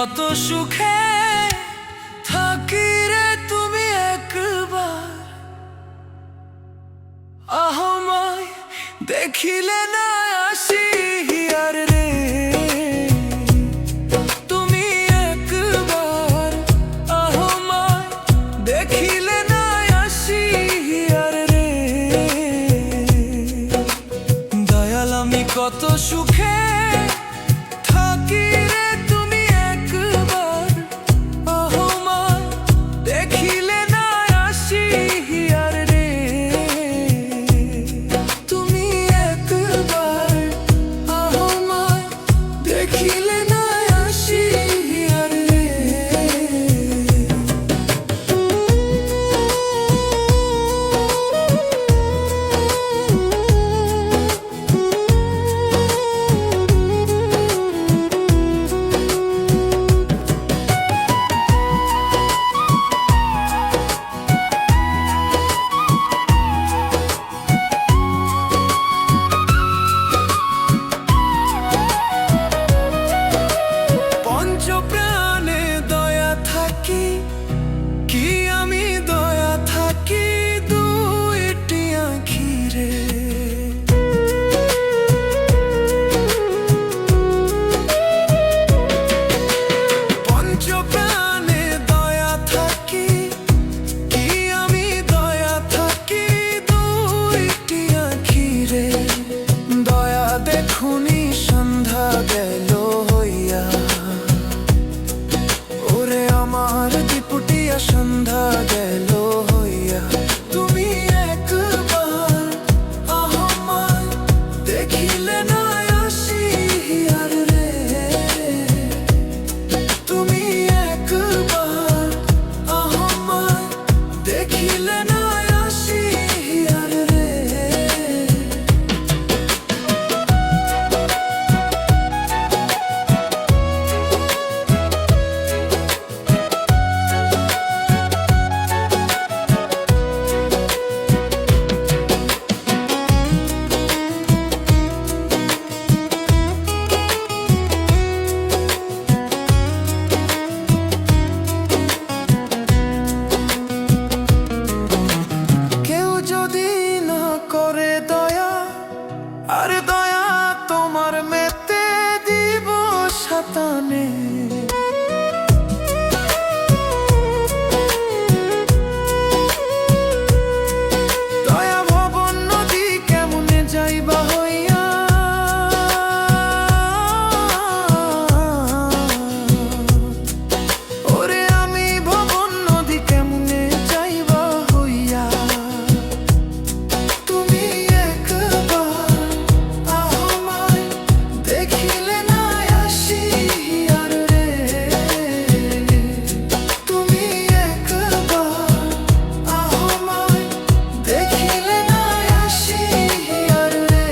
কত সুখে থাকি রে তুমি একবার আমায় দেখিলে না আসি আর রে তুমি একবার আমায় দেখিলে না আসি আর রে দয়াল আমি কত সুখে থাকি রে তুমি একবার আমায় দেখিলে না আসি আর রে তুমি একবার আমায় দেখিলে না আসি আর রে পঞ্চপ্রাণে দয়া থাকি কি আমি দয়া থাকি দুইটি আঁখিরে পঞ্চপ্রাণে দয়া থাকি কি আমি দয়া থাকি দুইটি আঁখিরে দয়া দেখুনি সন্ধ্যা গেল হইয়া ওরে আমার দিপুটিয়া সন্ধ্যা গেল হইয়া তুমি একবার আমায় দেখিলে না আসি আর রে তুমি একবার আমায় দেখিলে না আসি আর রে কেউ যদি না করে দয়া আরে দয়া তোমার মেতে দিব শতানে দয়া ভবন নদী কেমনে যাইবা হইয়া ওরে আমি ভবন নদী কেমনে যাইবা হইয়া তুমি একবার আমায় দেখিলে না আসি আর রে তুমি একবার আমায় দেখিলে না আসি আর রে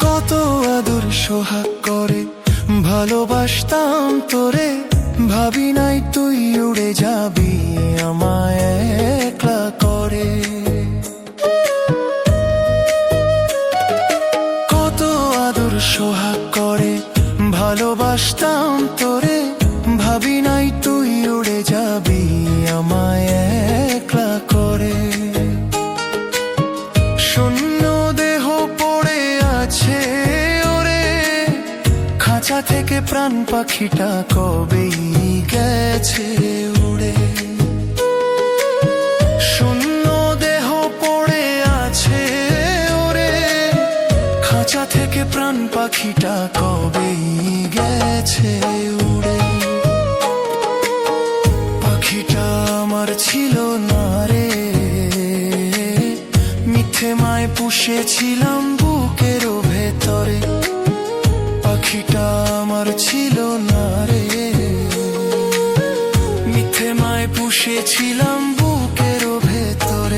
কত আদর সোহাগ করে ভালোবাসতাম তোরে ভাবি নাই তুই উড়ে যাবি আমায় একলা করে কত আদর সোহাগ করে ভালোবাসতাম তোরে ভাবি নাই তুই উড়ে যাবি আমায় একলা করে শূন্য দেহ পড়ে আছে ওরে খাঁচা থেকে প্রাণ পাখিটা কবেই গেছে উড়ে শূন্য দেহ পড়ে আছে ওরে খাঁচা থেকে প্রাণ পাখিটা কবেই গেছে উড়ে পাখিটা আমার ছিল না রে মিথ্যে মায় পুষেছিলাম বুকেরও ভেতরে পাখিটা আমার ছিল না রে মিথ্যে মায় পুষেছিলাম বুকেরও ভেতরে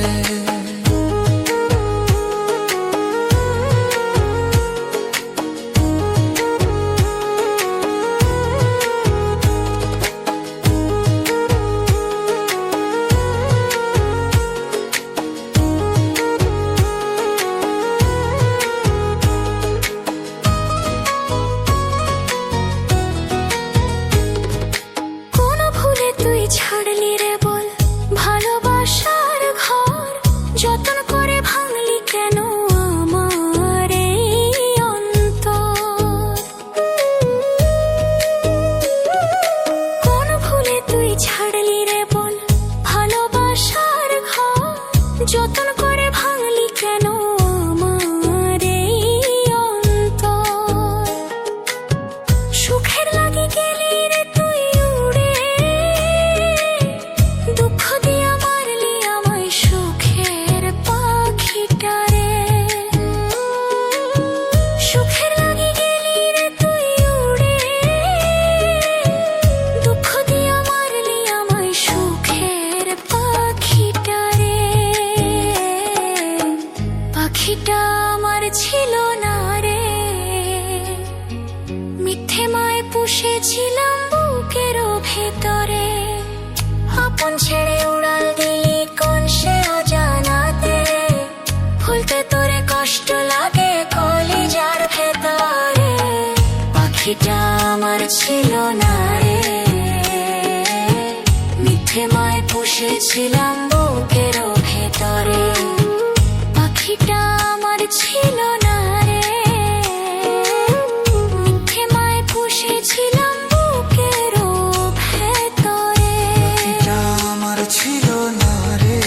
পাখিটা আমার ছিল না রে, মিথ্যে মায় পুষেছিলাম বুকের ভেতরে। আপন ছেড়ে উড়াল দিলি কোন সে অজানাতে, ভুলতে তোরে কষ্ট লাগে কলিজার ভেতরে। পাখিটা আমার ছিল না রে, মিথ্যে মায় পুষেছিলাম বুকের ভেতরে। পাখিটা আমার ছিল না রে, মিথ্যে মায় পুষেছিলাম বুকের ভেতরে। পাখিটা আমার ছিল না রে,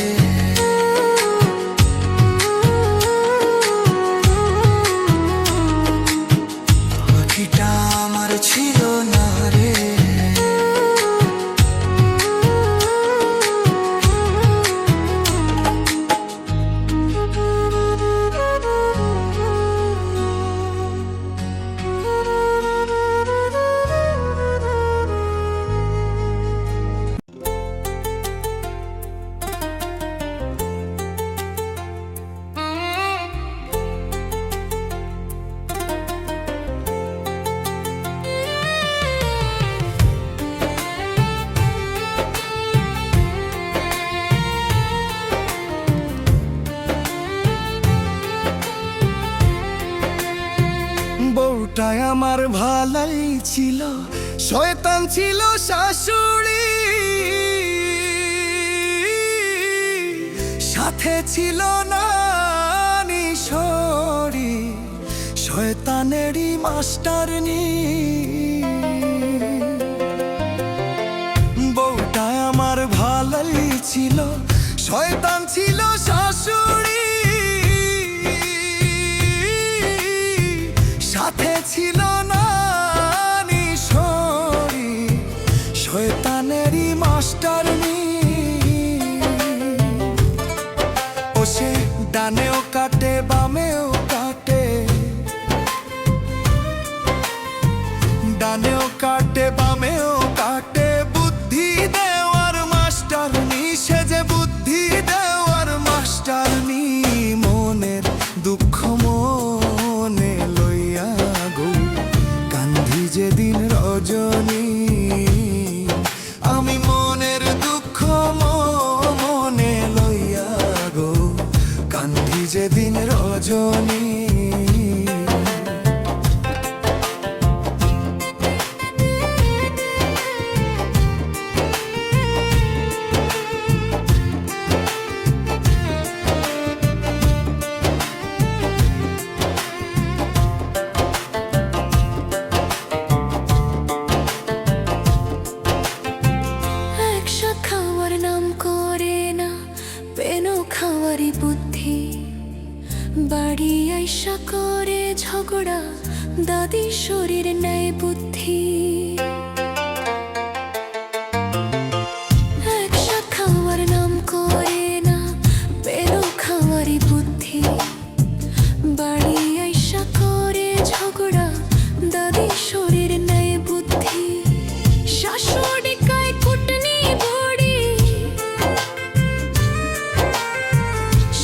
পাখিটা আমার ছিল না রে। বউটাই আমার ভালাই ছিল, শয়তান ছিল শাশুড়ি, সাথে ছিল না নিশোরি, শয়তানেরই মাস্টারনি। বউটাই আমার ভালাই ছিল, শয়তান ছিল শাশুড়ি, সাথে ছিল না নিশোরি, শয়তানেরই মাস্টারনি। ও সে ডানেও কাটে বামেও কাটে, ডানেও কাটে বামেও কাটে, বুদ্ধি দেওয়ার মাস্টারনি, সে যে বুদ্ধি দেওয়ার মাস্টারনি। মনের দুঃখ মনে লইয়া গো কান্ধি যেদিন রজনী, আমি মনের দুঃখ মনে লইয়া গো কান্ধি যেদিন রজনী। একসাথ খাওয়ার নাম করে না পেনো খাওয়ারই বুদ্ধি, বাড়ি আইসা করে ঝগড়া দাদি শরীর নেয় বুদ্ধি। একসাথ খাওয়ার নাম করে না পেনো খাওয়ারই বুদ্ধি, বাড়ি আইসা করে ঝগড়া দাদি শরীর নেয় বুদ্ধি। শাশুড়ি কয় কুটনি বড়ি,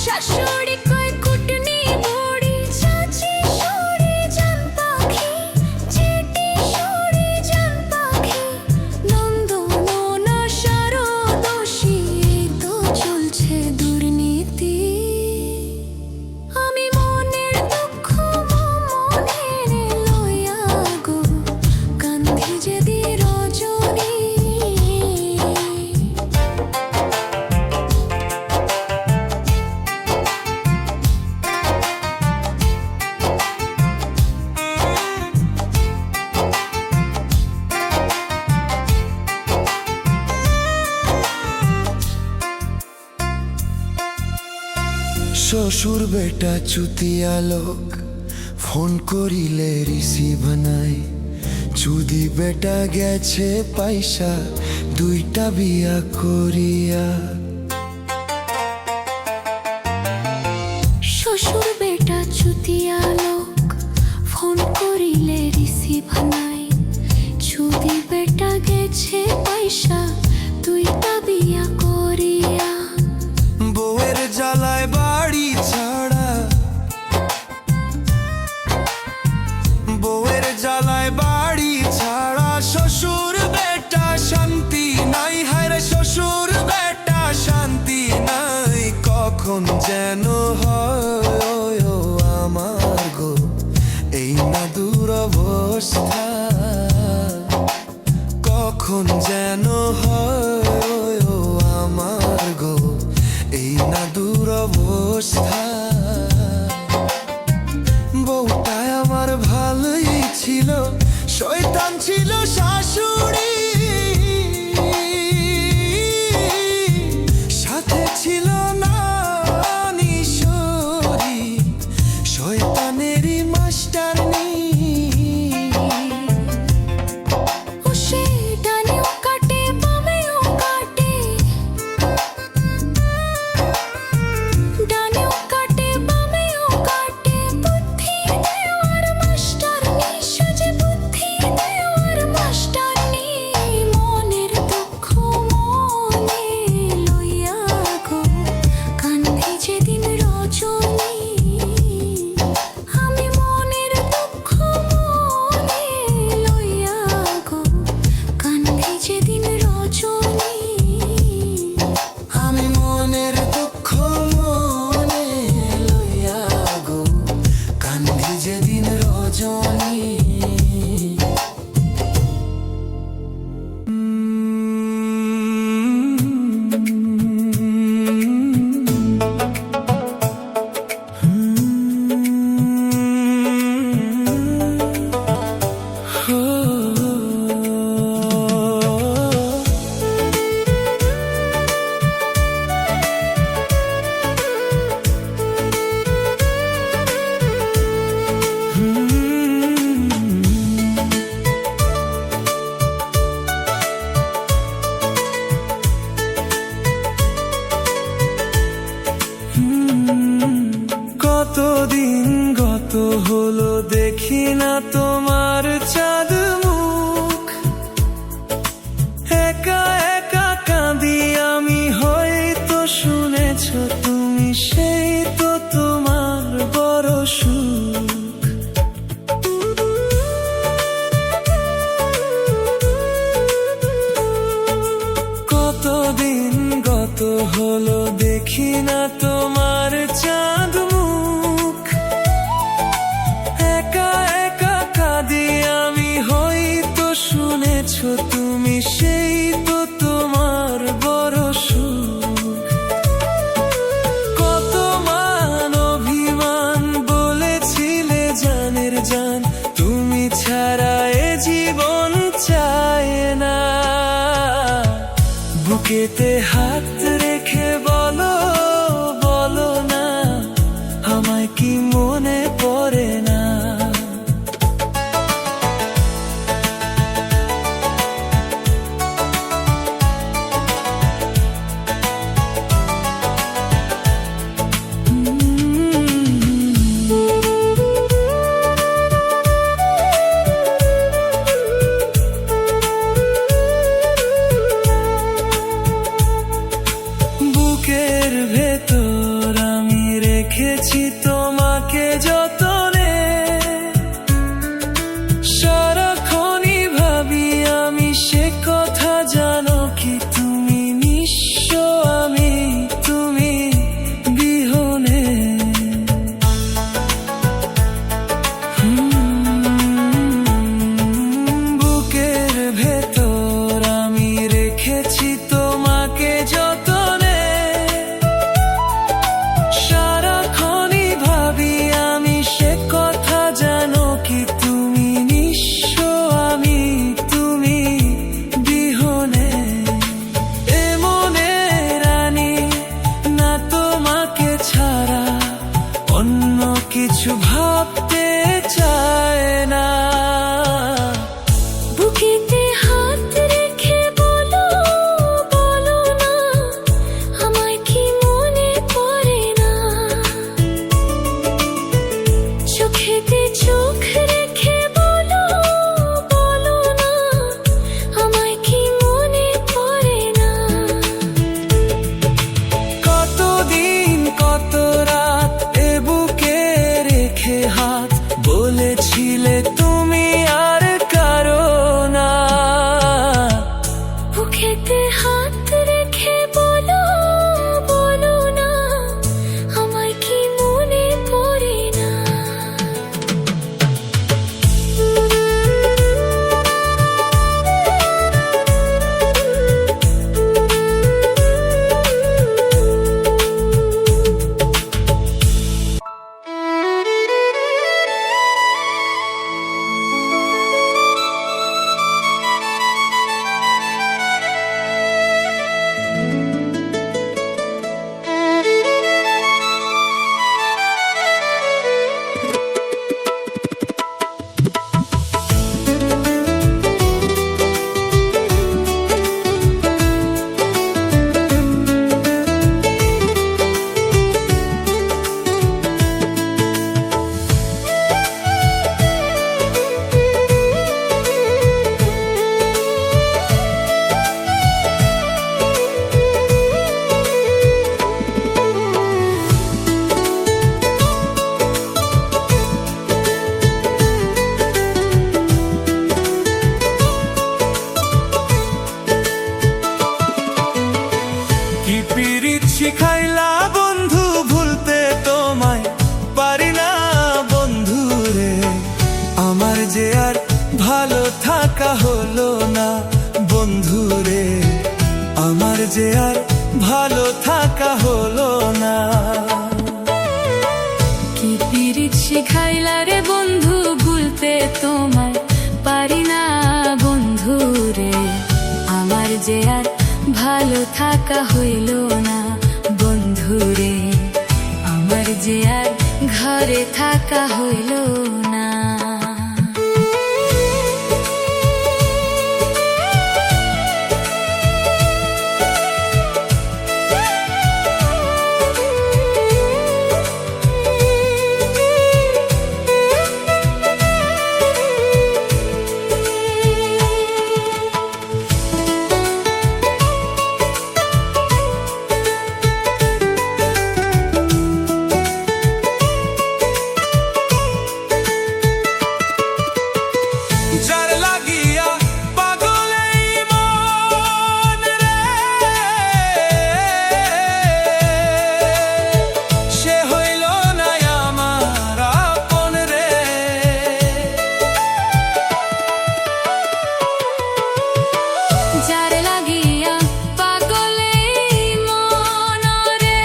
শাশুড়ি কয় কুটনি বড়ি, চাচি সরি জান পাখি, চেটি সরি জান পাখি, নন্দ ননা সারো দোষী, এই তো চলছে দুর্নীতি। আমি মনের দুঃখ মনে লইয়া গো কান্ধি যেদি রজনী। শ্বশুর বেটা চুতিয়া লোক, ফোন করিলে রিসিভ নাই, চুদি বেটা গেছে পয়সা দুইটা বিয়া করিয়া। শ্বশুর বেটা চুতিয়া লোক, ফোন করিলে রিসিভ নাই, চুদি বেটা গেছে পয়সা দুইটা বিয়া করিয়া। বউয়ের জ্বালায় বাড়ি ছাড়া কখন যেন হয় ও আমার গো এই না দুরবস্থা, কখন যেন হয় ও আমার গো এই না দুরবস্থা। বউটাই আমার ভালোই ছিল, শয়তান ছিল শাশুড়ি, সাথে ছিল না নিশোরি, শয়তানেরই মাস্টারনি। ও সে ডানেও কাটে বামেও কাটে, ডানেও কাটে বামেও কাটে, বুদ্ধি দেওয়ার মাস্টারনি, সাজে বুদ্ধি দেওয়ার মাস্টারনি। মনের দুঃখ মনে লইয়া গো কান্ধে যেদিন রজনী, আমি মনের দুঃখ মনে লইয়া গো কান্ধে যেদিন রজনী। আমি মনের দুঃখ মনে লইয়া গো কান্দি যেদিন রজনী। কতদিন গত হলো দেখি না তোমার চাঁদ মুখ, একা একা কাঁদি আমি, হয়তো শুনেছ তুমি সেই তো তোমার বড় সুখ। কতদিন গত হলো দেখি না তোমার চাঁদ মুখ, একা একা কাঁদি আমি, হয়তো শুনেছ তুমি সেই তো তোমার বড় সুখ। কত মান অভিমান বলেছিলে জানের জান, তুমি ছাড়া এ জীবন চায় না। বুকেতে হাত রেখে বলো বলো না, আমায় কি মনে পড়ে না। বুকের ভেতর আমি রেখেছি তোমাকে যতনে, সারাক্ষণই ভাবি আমি সে কথা, জানো কি তুমি নিঃস্ব আমি তুমি বিহনে। বুকের ভেতর আমি রেখেছি তোমাকে যতনে, সারাক্ষণই ভাবি আমি সে কথা, জানো কি তুমি নিঃস্ব আমি তুমি বিহনে। এ মনে রানী না তোমাকে ছাড়া অন্য কিছু ভাবতে চায় না। বুকেতে হাত রেখে বলো বলো না, আমায় কি মনে পড়ে না। চোখেতে চোখ রেখে বলো বলো না, আমায় কি মনে পড়ে না। কতদিন কত রাত এ বুকে রেখে হাত বলেছি যে আর ভালো থাকা হলো না। কি পিরিত শিখাইলা রে বন্ধু, ভুলতে তোমায় পারি না বন্ধু রে। আমার যে আর ভালো থাকা হইল না বন্ধু রে, আমার যে আর ঘরে থাকা হইল না। যার লাগিয়া পাগল এই মন রে, সে হইল না আমার আপন রে। যার লাগিয়া পাগল এই মন রে,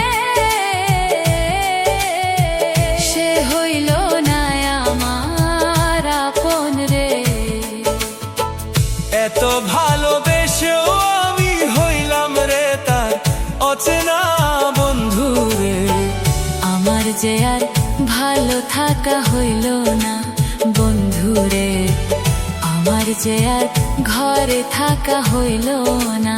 সে হইল না আমার আপন রে। এত ভালোবেসেও আমি হইলাম রে তার অচেনা বন্ধু রে। আমার যে আর ভালো থাকা হইল না বন্ধু রে, আমার যে আর ঘরে থাকা হইল না।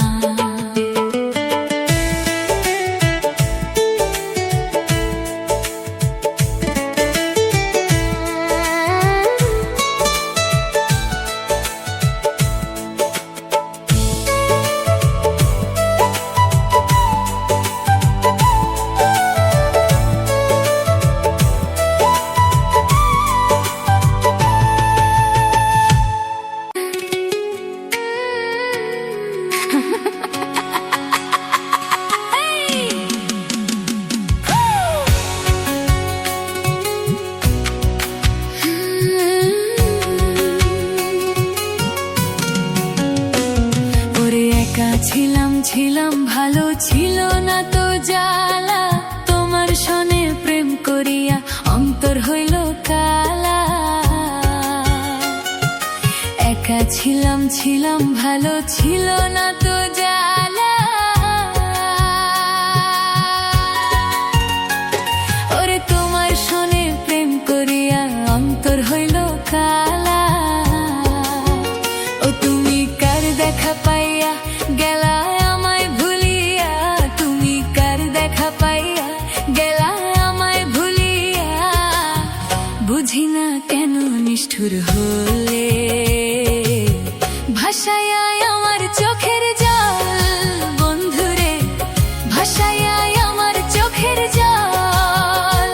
ছিলাম ভালো, ছিল না তো জ্বালা, তোমার সনে প্রেম করিয়া অন্তর হইল কালা। একা ছিলাম ভালো, ছিল না তো জ্বালা, ওরে তোমার সনে প্রেম করিয়া অন্তর হইল কালা। ও তুমি কার দেখা পাইয়া গেলা আমায় ভুলিয়া, তুমি কার দেখা পাইয়া গেলা আমায় ভুলিয়া। বুঝি না কেন নিষ্ঠুর হলে ভাষায় আমার চোখের জল বন্ধুরে, ভাষায় আমার চোখের জল,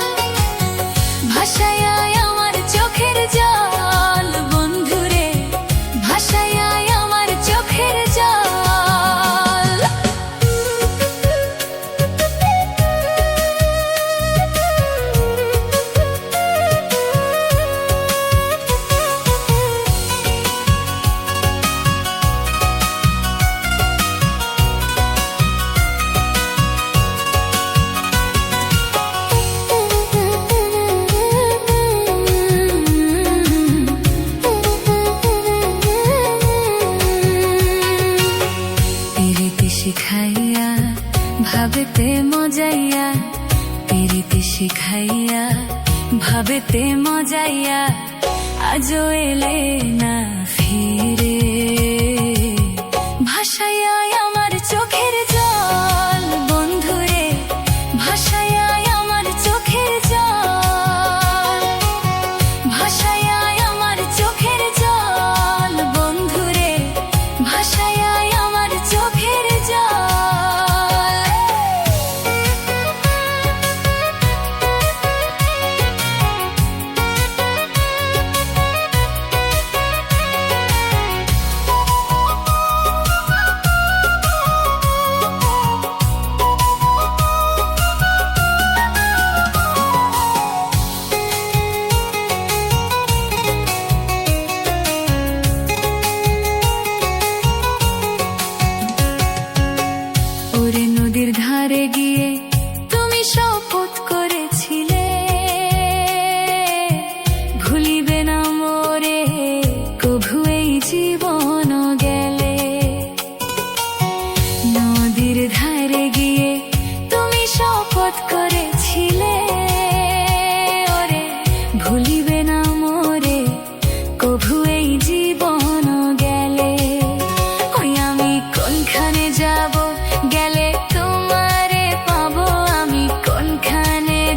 ভাষায় আমার চোখের জল বন্ধুরে, ভাষায় আমার চোখের জল। শিখাইয়া ভাবেতে মজাইয়া, প্রীতি শিখাইয়া ভাবেতে মজাইয়া, আজও এলে না ফিরে। ভাষায় আমার চোখের জল বন্ধুরে, ভাষায় আমার চোখের জল, ভাষায় আমার চোখের জল বন্ধুরে, ভাষায় আমার চোখের জল।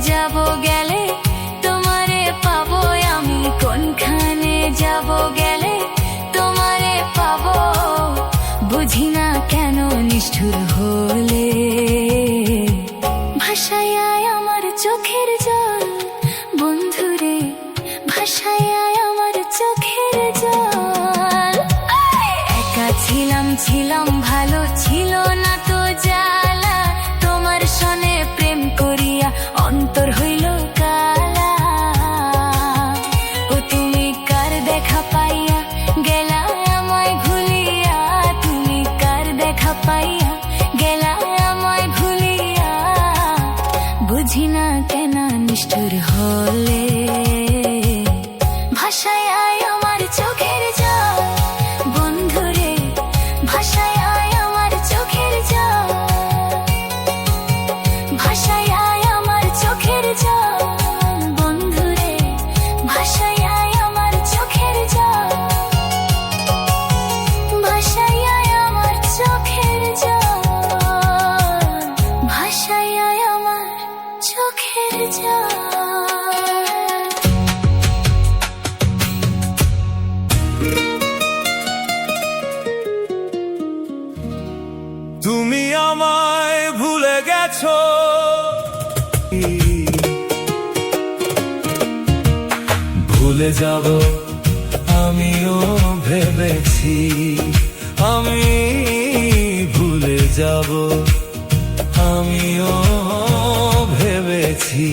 যাব গেলে তোমারে পাবো আমি, কোনখানে যাব গেলে তোমারে পাবো। বুঝি না কেন নিষ্ঠুর হলে ভাষায় আয় আমার চোখের জল, বন্ধুরে ভাষায় আয় আমার চোখের জল। একা ছিলাম ভালো ছিল না তো জ্বালা, তোমার সনে প্রেম করিয়া অন্তর হইল কালা। ও তুমি কার দেখা পাইয়া গেলা আমায় ভুলিয়া, তুমি কার দেখা পাইয়া গেলা আমায় ভুলিয়া। বুঝি না কেন নিষ্ঠুর হলে ভাষায় আয় আমার চোখের জল, বন্ধুরে ভাষায় আয় আমার চোখের জল, ভাষায় আয় আমার চোখের জল, বন্ধুরে ভাষায় আয় আমার চোখের জল, ভাষায় আয় আমার চোখের জল, ভাষায় আয় আমার চোখের জল। তুমি আমায় ভুলে গেছো, ভুলে যাব আমিও ভেবেছি, আমি ভুলে যাব আমিও ভেবেছি।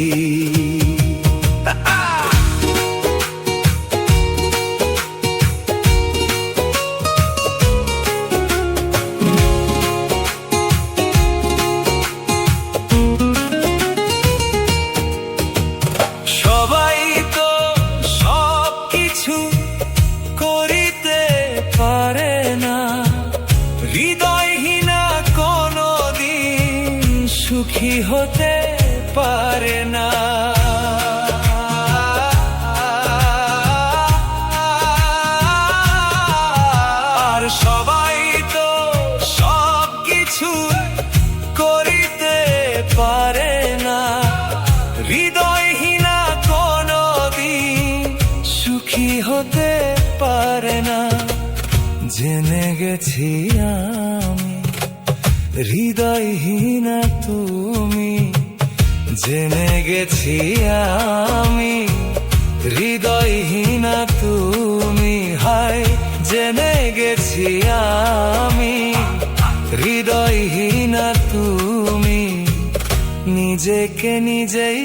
সবাই তো সব কিছু করিতে পারে না, হৃদয়হীনা কোনদিন সুখী হতে পারে না। আর সবাই তো সব কিছু করিতে পারে না, হৃদয়হীনা কোনদিন সুখী হতে পারে না। জেনে গেছি আমি হৃদয়হীনা তুমি, জেনে গেছি আমি হৃদয়হীনা তুমি, হায় জেনে গেছি আমি হৃদয়হীনা তুমি। নিজেকে নিজেই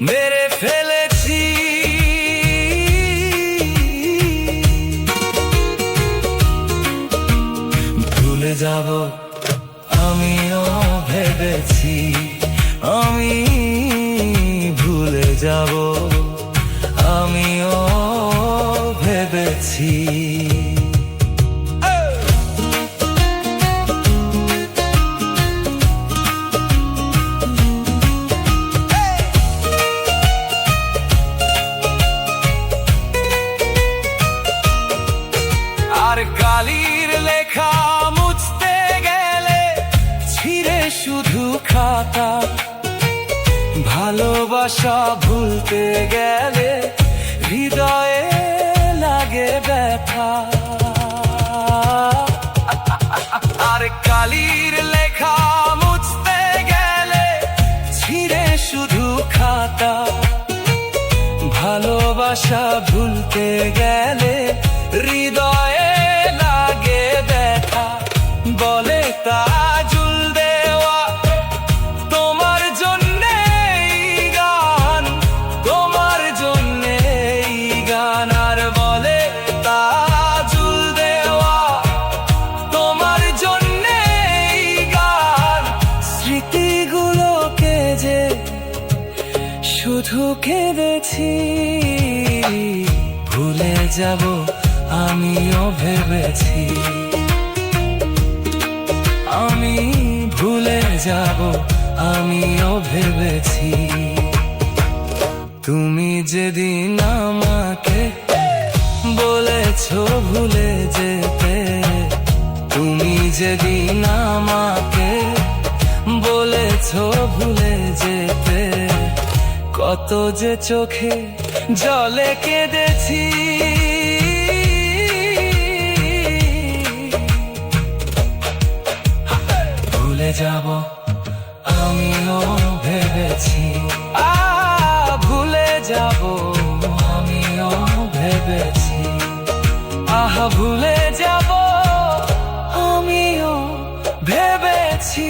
মেরে ফেলেছি, ভুলে যাব আমিও ভেবেছি, আমি ভুলে যাব আমিও ভেবেছি। আর কালির লেখা মুছতে গেলে ছিঁড়ে শুধু খাতা, ভালোবাসা ভুলতে গেলে হৃদয়ে লাগে ব্যথা। আর কালির লেখা মুছতে গেলে ছিঁড়ে শুধু খাতা, ভালোবাসা ভুলতে গেলে হৃদয়ে লাগে ব্যথা। বলে তাজুল দেওয়া তোমার জন্যে গান, তোমার জন্যে গান। আর বলে তাজুল দেওয়া তোমার জন্যে গান, স্মৃতিগুলোকে যে শুধু কেঁদেছি। ভুলে যাব আমিও ভেবেছি, আমি ভুলে যাব আমিও ভেবেছি। তুমি যেদিন আমাকে বলেছো ভুলে যেতে, তুমি যেদিন আমাকে বলেছো ভুলে যেতে, কত যে চোখে জলে কেঁদেছি, ভুলে যাব আমিও ভেবেছি, ভুলে যাব আমিও ভেবেছি, আহা ভুলে যাব আমিও ভেবেছি।